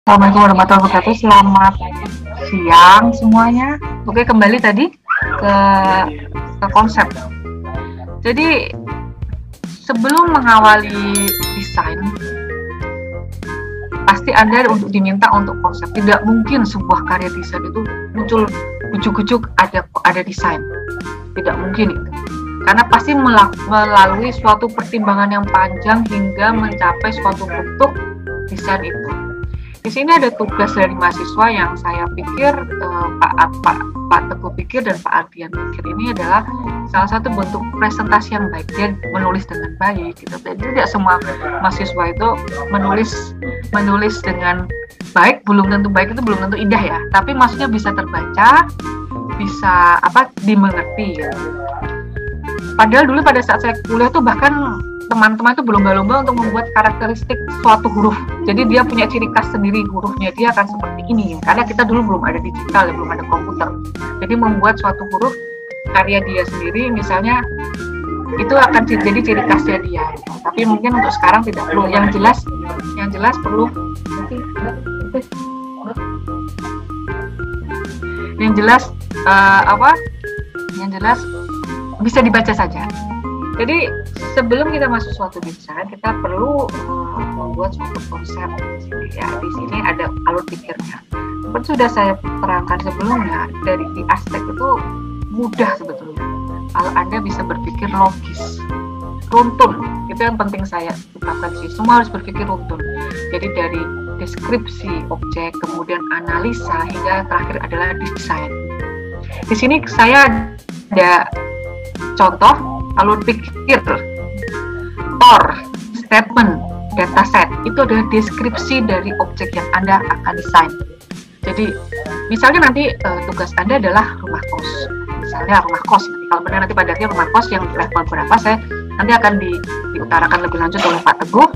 Assalamualaikum warahmatullahi wabarakatuh. Selamat siang semuanya. Oke, kembali tadi ke konsep. Jadi sebelum mengawali desain, pasti Anda untuk diminta untuk konsep. Tidak mungkin sebuah karya desain itu muncul ujuk-ujuk ada desain. Tidak mungkin itu. Karena pasti melalui suatu pertimbangan yang panjang hingga mencapai suatu bentuk desain itu. Di sini ada tugas dari mahasiswa yang saya pikir Pak Teguh pikir dan Pak Ardian pikir ini adalah salah satu bentuk presentasi yang baik. Dia menulis dengan baik gitu. Jadi tidak semua mahasiswa itu menulis dengan baik, belum tentu baik itu belum tentu indah ya. Tapi maksudnya bisa terbaca, bisa dimengerti ya. Padahal dulu pada saat saya kuliah tuh bahkan teman-teman itu berlomba-lomba untuk membuat karakteristik suatu huruf. Jadi dia punya ciri khas sendiri, hurufnya dia akan seperti ini. Karena kita dulu belum ada digital, belum ada komputer. Jadi membuat suatu huruf karya dia sendiri, misalnya itu akan jadi ciri khasnya dia. Tapi mungkin untuk sekarang tidak perlu. Yang jelas perlu. Yang jelas bisa dibaca saja. Jadi sebelum kita masuk suatu desain, kita perlu membuat suatu konsep di sini ya. Di sini ada alur pikirnya. Seperti sudah saya terangkan sebelumnya, dari aspek itu mudah sebetulnya. Kalau Anda bisa berpikir logis, runtun, itu yang penting saya ucapkan sih. Semua harus berpikir runtun. Jadi dari deskripsi objek, kemudian analisa, hingga terakhir adalah desain. Di sini saya ada contoh alur pikir, TOR, statement, dataset, itu adalah deskripsi dari objek yang Anda akan desain. Jadi, misalnya nanti tugas Anda adalah rumah kos. Misalnya rumah kos, kalau benar nanti pada akhirnya rumah kos yang level berapa, saya nanti akan diutarakan lebih lanjut oleh Pak Teguh.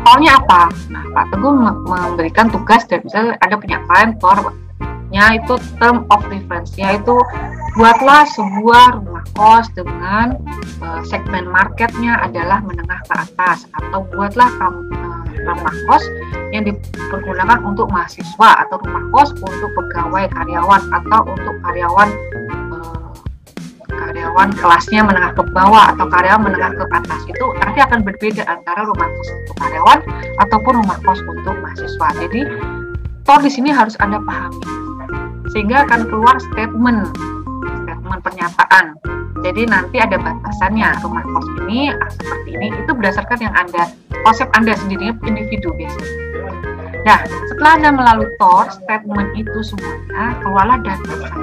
TOR-nya apa? Nah, Pak Teguh memberikan tugas, dan misalnya Anda punya klien, TOR-nya itu term of reference, yaitu buatlah sebuah rumah kos dengan segmen marketnya adalah menengah ke atas, atau buatlah rumah kos yang dipergunakan untuk mahasiswa, atau rumah kos untuk pegawai karyawan, atau untuk karyawan kelasnya menengah ke bawah atau karyawan menengah ke atas. Itu nanti akan berbeda antara rumah kos untuk karyawan ataupun rumah kos untuk mahasiswa. Jadi TOR di sini harus Anda pahami, sehingga akan keluar statement pernyataan. Jadi nanti ada batasannya, rumah kos ini seperti ini, itu berdasarkan yang konsep Anda sendiri, individu biasanya. Nah, setelah Anda melalui TOR, statement itu semuanya, keluarlah dataset.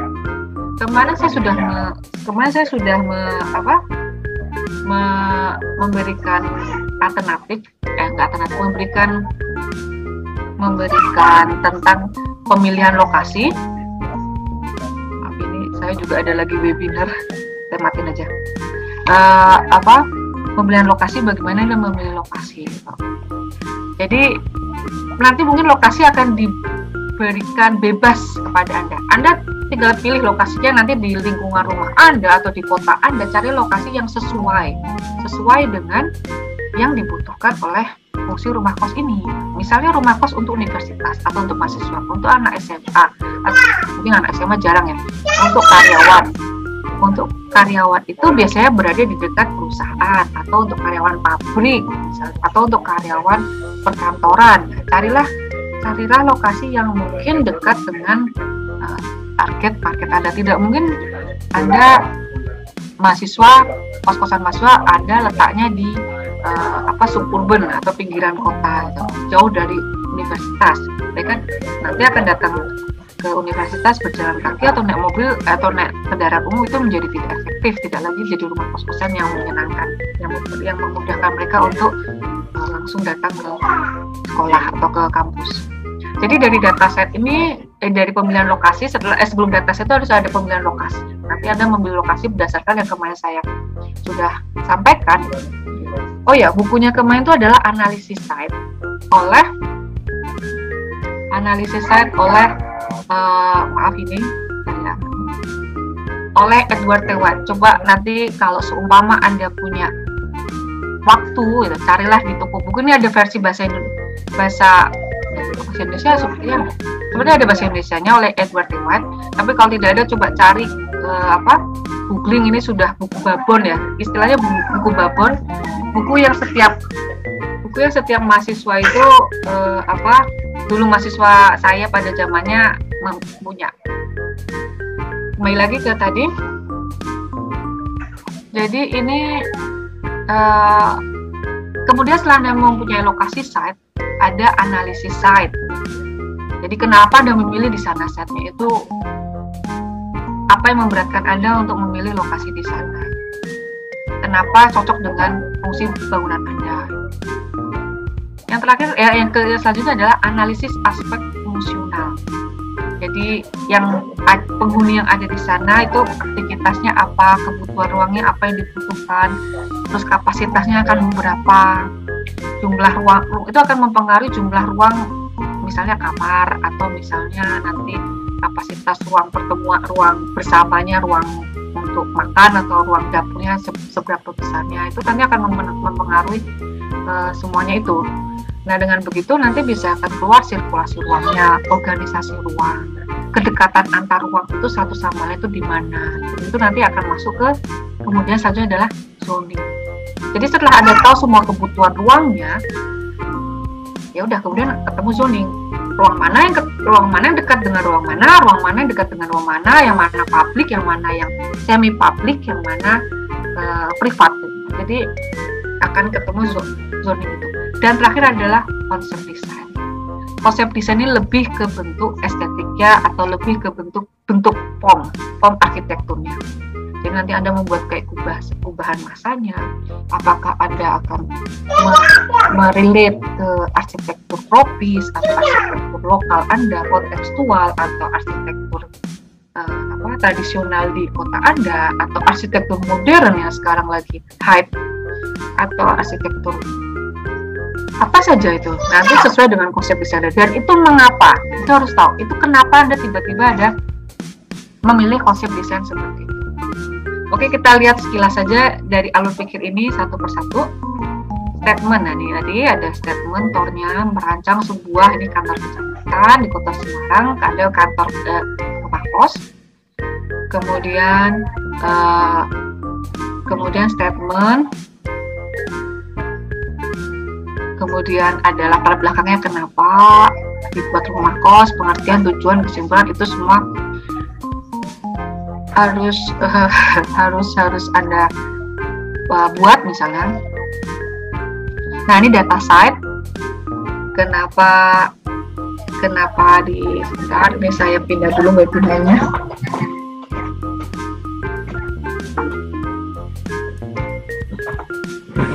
Kemarin saya sudah memberikan alternatif, memberikan tentang pemilihan lokasi. Saya juga ada lagi webinar, saya matiin aja. Pemilihan lokasi, bagaimana Anda memilih lokasi. Jadi nanti mungkin lokasi akan diberikan bebas kepada Anda. Anda tinggal pilih lokasinya nanti di lingkungan rumah Anda atau di kota Anda, cari lokasi yang sesuai dengan yang dibutuhkan oleh fungsi rumah kos ini. Misalnya rumah kos untuk universitas atau untuk mahasiswa, untuk anak SMA, mungkin anak SMA jarang ya, untuk karyawan. Untuk karyawan itu biasanya berada di dekat perusahaan, atau untuk karyawan pabrik misalnya, atau untuk karyawan perkantoran. Carilah lokasi yang mungkin dekat dengan target market Anda. Tidak mungkin Anda mahasiswa, kos-kosan mahasiswa Anda letaknya di suburban atau pinggiran kota, jauh dari universitas. Mereka nanti akan datang ke universitas berjalan kaki atau naik mobil atau naik kendaraan umum, itu menjadi tidak efektif, tidak lagi jadi rumah kos-kosan yang menyenangkan, yang memudahkan mereka untuk langsung datang ke sekolah atau ke kampus. Jadi dari dataset ini, dari pemilihan lokasi, sebelum dataset itu harus ada pemilihan lokasi. Nanti Anda memilih lokasi berdasarkan yang kemarin saya sudah sampaikan. Oh ya, bukunya kemarin itu adalah analisis site oleh oleh Edward T. White. Coba nanti kalau seumpama Anda punya waktu, carilah di toko buku. Ini ada versi bahasa bahasa Indonesia sepertinya sebenarnya ada bahasa Indonesianya oleh Edward White, tapi kalau tidak ada coba cari googling, ini sudah buku babon ya, istilahnya buku babon, buku yang setiap mahasiswa itu dulu mahasiswa saya pada zamannya punya. Kembali lagi ke tadi, jadi ini kemudian setelah Anda mempunyai lokasi site, ada analisis site. Jadi kenapa Anda memilih di sana site-nya itu, apa yang memberatkan Anda untuk memilih lokasi di sana? Kenapa cocok dengan fungsi bangunan Anda? Yang terakhir, yang selanjutnya adalah analisis aspek fungsional. Jadi yang penghuni yang ada di sana itu aktivitasnya apa, kebutuhan ruangnya apa yang dibutuhkan, terus kapasitasnya akan berapa, jumlah ruang itu akan mempengaruhi jumlah ruang, misalnya kamar atau misalnya nanti kapasitas ruang pertemuan, ruang bersamanya, ruang untuk makan atau ruang dapurnya seberapa besarnya, itu nanti akan mempengaruhi semuanya itu. Nah, dengan begitu nanti bisa akan keluar sirkulasi ruangnya, organisasi ruang, kedekatan antar ruang itu satu sama lain itu di mana. Itu nanti akan masuk ke, kemudian selanjutnya adalah zoning. Jadi setelah Anda tahu semua kebutuhan ruangnya, ya udah kemudian ketemu zoning. Ruang mana yang dekat dengan ruang mana yang dekat dengan ruang mana, yang mana publik, yang mana yang semi publik, yang mana privat. Jadi akan ketemu zoning itu. Dan terakhir adalah konsep desain. Konsep desain ini lebih ke bentuk estetiknya atau lebih ke bentuk form arsitekturnya. Jadi nanti Anda membuat kayak kubahan masanya, apakah Anda akan merelate ke arsitektur tropis atau arsitektur lokal Anda, kontekstual, atau arsitektur tradisional di kota Anda, atau arsitektur modern yang sekarang lagi hype, atau arsitektur apa saja itu. Nanti sesuai dengan konsep desain. Dan itu mengapa? Itu harus tahu. Itu kenapa Anda tiba-tiba ada memilih konsep desain seperti itu. Oke, kita lihat sekilas saja dari alur pikir ini satu persatu. Statement, nah ini tadi ada statement Tornya merancang sebuah, ini kantor kecamatan di kota Semarang, ada kantor rumah kos. Kemudian statement, kemudian ada latar belakangnya kenapa dibuat rumah kos, pengertian, tujuan, kesimpulan, itu semua harus Anda buat misalnya. Nah, ini data site. Kenapa sebentar, ini saya pindah dulu webinarnya.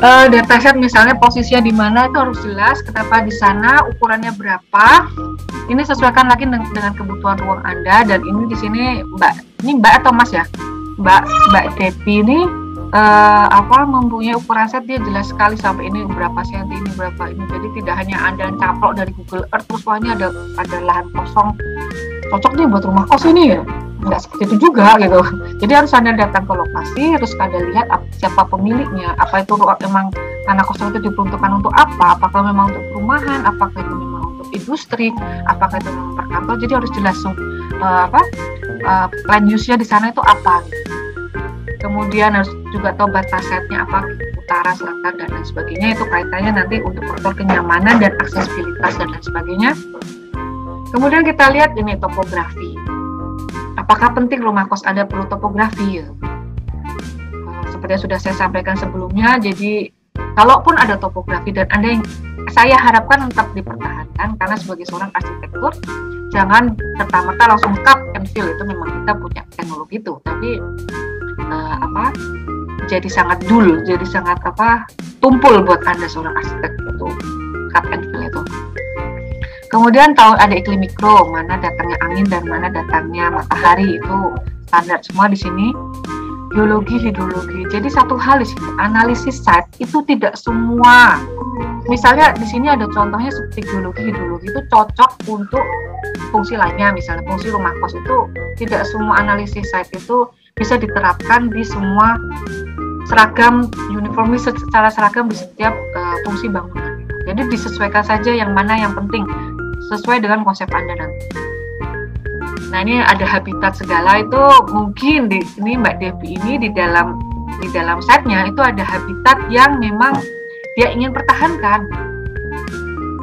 Dataset misalnya posisinya di mana itu harus jelas, kenapa di sana, ukurannya berapa. Ini sesuaikan lagi dengan kebutuhan ruang Anda. Dan ini di sini Mbak atau Mas ya, Mbak Depi ini mempunyai ukuran set, dia jelas sekali sampai ini berapa senti, ini berapa ini. Jadi tidak hanya Anda caplok dari Google Earth terus wah ini ada lahan kosong cocok nih buat rumah kos ini ya. Nggak seperti itu juga gitu. Jadi harus Anda datang ke lokasi, harus Anda lihat siapa pemiliknya, apa itu memang tanah kosong itu diperuntukkan untuk apa, apakah memang untuk perumahan, apakah itu memang untuk industri, apakah itu memang perkantor. Jadi harus jelas land use-nya di sana itu apa. Kemudian harus juga tahu batas setnya apa, utara, selatan, dan lain sebagainya. Itu kaitannya nanti untuk faktor kenyamanan dan aksesibilitas dan lain sebagainya. Kemudian kita lihat ini topografi. Apakah penting rumah kos Anda perlu topografi? Seperti yang sudah saya sampaikan sebelumnya, jadi kalaupun ada topografi dan Anda yang saya harapkan tetap dipertahankan, karena sebagai seorang arsitektur jangan serta-merta langsung cut and fill, itu memang kita punya teknologi itu, tapi jadi sangat jadi sangat tumpul buat Anda seorang arsitek itu cut and fill itu. Kemudian tahu ada iklim mikro, mana datangnya angin dan mana datangnya matahari, itu standar semua di sini. Geologi, hidrologi. Jadi satu hal di sini, analisis site itu tidak semua. Misalnya di sini ada contohnya seperti geologi, hidrologi itu cocok untuk fungsi lainnya. Misalnya fungsi rumah kos itu tidak semua analisis site itu bisa diterapkan di semua seragam uniformly secara seragam di setiap fungsi bangunan. Jadi disesuaikan saja yang mana yang penting. sesuai dengan konsep Anda nanti. Nah, ini ada habitat segala itu mungkin ini Mbak Devi ini di dalam site-nya itu ada habitat yang memang dia ingin pertahankan.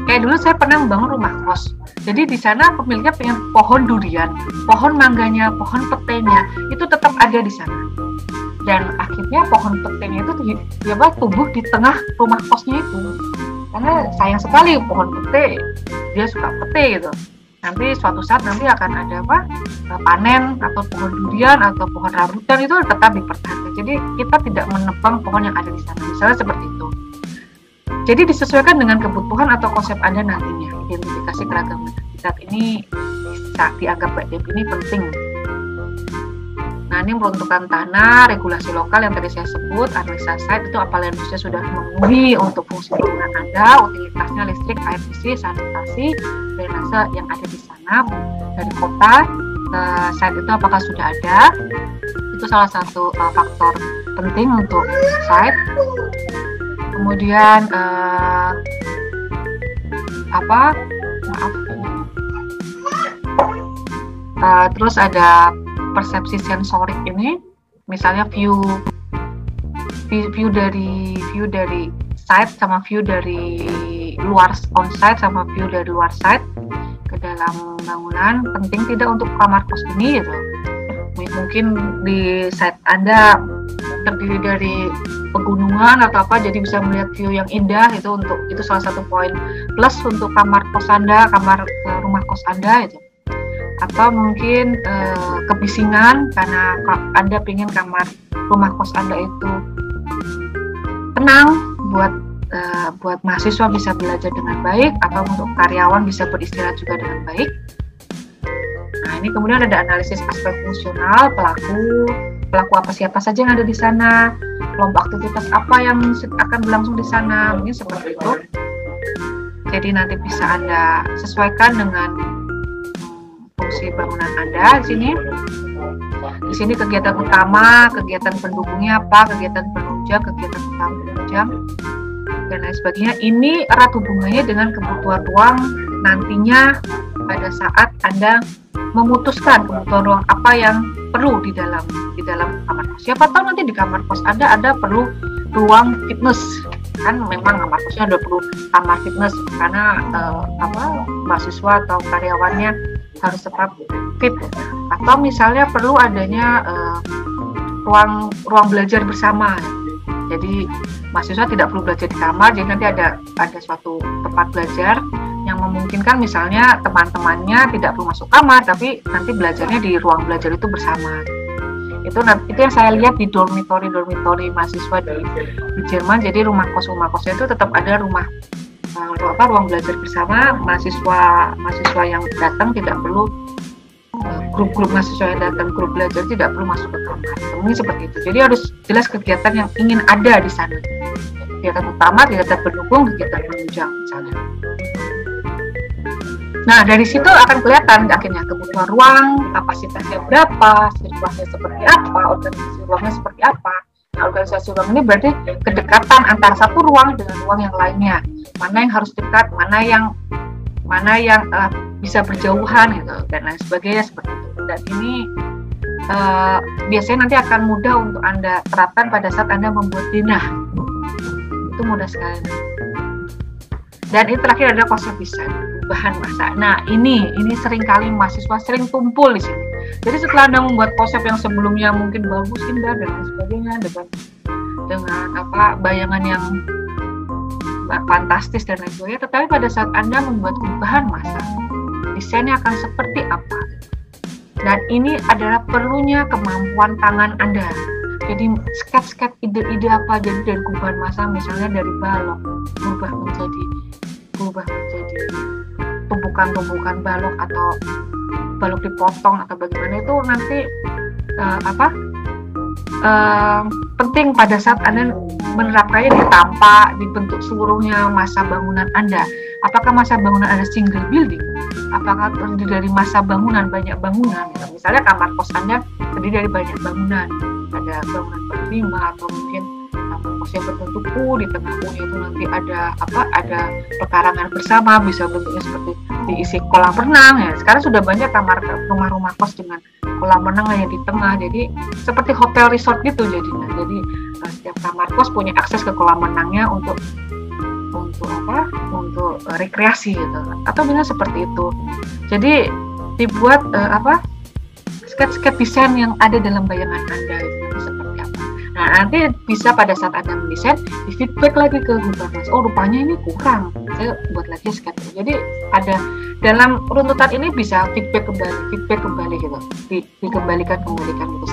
Kayak dulu saya pernah membangun rumah kos. Jadi di sana pemiliknya pengen pohon durian, pohon mangganya, pohon petenya itu tetap ada di sana. Dan akhirnya pohon petenya itu tumbuh di tengah rumah kosnya itu. Karena sayang sekali pohon pete, dia suka pete gitu. Nanti suatu saat nanti akan ada panen atau pohon durian atau pohon rambutan itu tetap dipertahankan. Jadi kita tidak menebang pohon yang ada di sana, misalnya seperti itu. Jadi disesuaikan dengan kebutuhan atau konsep Anda nantinya. Identifikasi keragaman habitat ini bisa dianggap Mbak Devi ini penting. Nah, ini peruntukan tanah, regulasi lokal yang tadi saya sebut, analisa site itu apa yang sudah memenuhi untuk fungsi bangunan Anda, utilitasnya listrik, air bersih, sanitasi, drainase yang ada di sana dari kota ke site itu apakah sudah ada. Itu salah satu faktor penting untuk site. Kemudian terus ada persepsi sensorik ini, misalnya view dari site sama view dari luar on-site sama view dari luar site ke dalam bangunan penting tidak untuk kamar kos ini gitu. Mungkin di site Anda terdiri dari pegunungan atau apa, jadi bisa melihat view yang indah itu salah satu poin plus untuk kamar kos Anda, rumah kos Anda itu. Atau mungkin kebisingan karena Anda ingin rumah kos Anda itu tenang buat mahasiswa bisa belajar dengan baik atau untuk karyawan bisa beristirahat juga dengan baik. Nah, ini kemudian ada analisis aspek fungsional pelaku apa siapa saja yang ada di sana, kelompok aktivitas apa yang akan berlangsung di sana, mungkin seperti itu. Jadi nanti bisa Anda sesuaikan dengan fungsi bangunan Anda di sini. Di sini kegiatan utama, kegiatan pendukungnya apa, kegiatan penunjang, kegiatan utama penunjang, dan lain sebagainya. Ini erat hubungannya dengan kebutuhan ruang nantinya pada saat Anda memutuskan kebutuhan ruang apa yang perlu di dalam kamar kos. Siapa tahu nanti di kamar kos Anda perlu ruang fitness, kan memang kamar kosnya ada perlu kamar fitness karena mahasiswa atau karyawannya harus tetap fit. Atau misalnya perlu adanya ruang belajar bersama. Jadi mahasiswa tidak perlu belajar di kamar, jadi nanti ada suatu tempat belajar yang memungkinkan misalnya teman-temannya tidak perlu masuk kamar, tapi nanti belajarnya di ruang belajar itu bersama. Itu yang saya lihat di dormitory mahasiswa di Jerman. Jadi rumah kosnya itu tetap ada ruang belajar bersama. Mahasiswa yang datang tidak perlu grup mahasiswa yang datang grup belajar tidak perlu masuk ke kamar. Mungkin seperti itu. Jadi harus jelas kegiatan yang ingin ada di sana. Kegiatan utama, kegiatan pendukung, kegiatan penunjang misalnya. Nah, dari situ akan kelihatan akhirnya kebutuhan ruang, kapasitasnya berapa, sirkulasinya seperti apa, organisasi ruangnya seperti apa. Nah, organisasi ruang ini berarti kedekatan antara satu ruang dengan ruang yang lainnya. Mana yang harus dekat, mana yang bisa berjauhan gitu, dan lain sebagainya seperti itu. Dan ini biasanya nanti akan mudah untuk Anda terapkan pada saat Anda membuat denah. Itu mudah sekali. Dan ini terakhir ada konsep desain bahan masa. Nah, ini seringkali mahasiswa sering tumpul di sini. Jadi setelah Anda membuat konsep yang sebelumnya mungkin bagus, indah dan lain sebagainya dengan bayangan yang fantastis dan lain sebagainya, tetapi pada saat Anda membuat bahan masa, desainnya akan seperti apa? Dan ini adalah perlunya kemampuan tangan Anda. Jadi sketch ide-ide apa, jadi dari gubahan masa misalnya dari balok berubah menjadi tumpukan balok atau balok dipotong atau bagaimana, itu nanti penting pada saat Anda menerapkannya dibentuk seluruhnya masa bangunan Anda. Apakah masa bangunan Anda single building? Apakah terdiri dari masa bangunan banyak bangunan? Misalnya kamar kos Anda terdiri dari banyak bangunan, ada bangunan berlima atau mungkin kamar kos yang berbentuk U, di tengah U itu nanti ada pekarangan bersama, bisa bentuknya seperti diisi kolam renang ya. Sekarang sudah banyak kamar rumah-rumah kos dengan kolam renang yang di tengah, jadi seperti hotel resort gitu jadinya. Jadi setiap kamar kos punya akses ke kolam renangnya untuk rekreasi gitu, atau bisa seperti itu. Jadi dibuat sketch desain yang ada dalam bayangan Anda itu seperti apa. Nah, nanti bisa pada saat Anda mendesain, di feedback lagi ke Gubernas. Oh, rupanya ini kurang. Saya buat lagi sketch. Jadi ada dalam runtutan ini bisa feedback kembali gitu. Dikembalikan gitu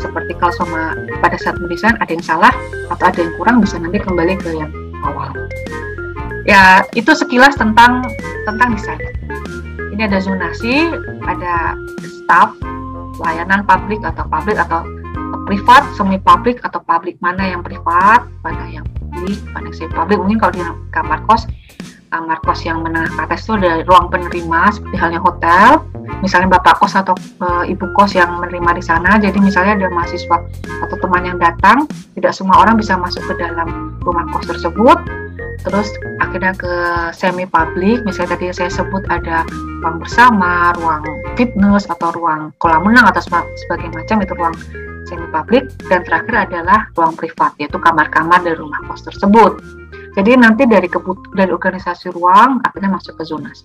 seperti kalau sama pada saat mendesain ada yang salah atau ada yang kurang, bisa nanti kembali ke yang awal. Ya, itu sekilas tentang desain. Ini ada zonasi, ada staff, layanan publik atau privat, semi publik atau publik, mana yang privat, mana yang publik, mana yang semi publik. Mungkin kalau di kamar kos yang menengah ke atas itu ada ruang penerima seperti halnya hotel. Misalnya bapak kos atau ibu kos yang menerima di sana. Jadi misalnya ada mahasiswa atau teman yang datang, tidak semua orang bisa masuk ke dalam rumah kos tersebut. Terus akhirnya ke semi publik, misalnya tadi saya sebut ada ruang bersama, ruang fitness atau ruang kolam renang atau sebagai macam, itu ruang semi publik. Dan terakhir adalah ruang privat, yaitu kamar-kamar dari rumah kos tersebut. Jadi nanti dari organisasi ruang akhirnya masuk ke zonasi.